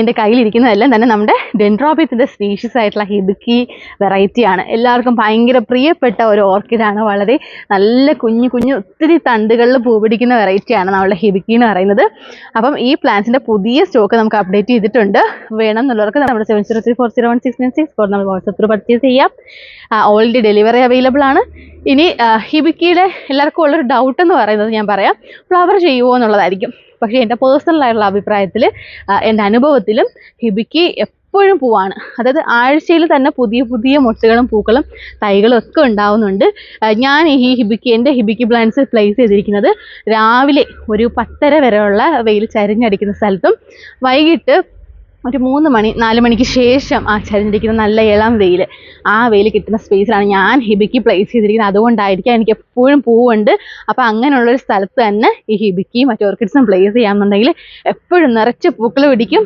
എൻ്റെ കയ്യിലിരിക്കുന്നതെല്ലാം തന്നെ നമ്മുടെ ഡെൻഡ്രോബിയത്തിൻ്റെ സ്പീഷീസ് ആയിട്ടുള്ള ഹിബിക്കി വെറൈറ്റിയാണ്. എല്ലാവർക്കും ഭയങ്കര പ്രിയപ്പെട്ട ഒരു ഓർക്കിഡാണ്. വളരെ നല്ല കുഞ്ഞു കുഞ്ഞു ഒത്തിരി തണ്ടുകളിൽ പൂ പിടിക്കുന്ന വെറൈറ്റിയാണ് നമ്മളുടെ ഹിബിക്കി എന്ന് പറയുന്നത്. അപ്പം ഈ പ്ലാന്റ്സിൻ്റെ പുതിയ സ്റ്റോക്ക് നമുക്ക് അപ്ഡേറ്റ് ചെയ്തിട്ടുണ്ട്. വേണം എന്നുള്ളവർക്ക് നമ്മുടെ 7034016964 നമ്മൾ വാട്സപ്പിൽ പർച്ചേസ് ചെയ്യാം. ഓൾറെഡി ഡെലിവറി അവൈലബിൾ ആണ്. ഇനി ഹിബിക്കിയുടെ എല്ലാവർക്കും ഉള്ളൊരു ഡൗട്ട് എന്ന് പറയുന്നത് ഞാൻ പറയാം, ഫ്ലവർ ചെയ്യുമോ എന്നുള്ളതായിരിക്കും. പക്ഷേ എൻ്റെ പേഴ്സണലായിട്ടുള്ള അഭിപ്രായത്തിൽ, എൻ്റെ അനുഭവത്തിലും ഹിബിക്കി എപ്പോഴും പൂവാണ്. അതായത് ആഴ്ചയിൽ തന്നെ പുതിയ പുതിയ മൊട്ടുകളും പൂക്കളും തൈകളും ഒക്കെ ഉണ്ടാവുന്നുണ്ട്. ഞാൻ ഈ എൻ്റെ ഹിബിക്കി പ്ലാന്റ്സ് പ്ലേസ് ചെയ്തിരിക്കുന്നത് രാവിലെ ഒരു 10:30 വരെയുള്ള വെയിൽ ചരിഞ്ഞടിക്കുന്ന സ്ഥലത്തും വൈകിട്ട് ഒരു 3 മണി 4 മണിക്ക് ശേഷം ആ ചരിഞ്ഞിരിക്കുന്ന നല്ല ഇളം വെയിൽ, ആ വെയിൽ കിട്ടുന്ന സ്പേസിലാണ് ഞാൻ ഹിബിക്കി പ്ലേസ് ചെയ്തിരിക്കുന്നത്. അതുകൊണ്ടായിരിക്കാം എനിക്ക് എപ്പോഴും പൂവുണ്ട്. അപ്പോൾ അങ്ങനെയുള്ളൊരു സ്ഥലത്ത് തന്നെ ഈ ഹിബിക്കിയും മറ്റു ഓർക്കിഡ്സും പ്ലേസ് ചെയ്യാമെന്നുണ്ടെങ്കിൽ എപ്പോഴും നിറച്ച് പൂക്കൾ പിടിക്കും.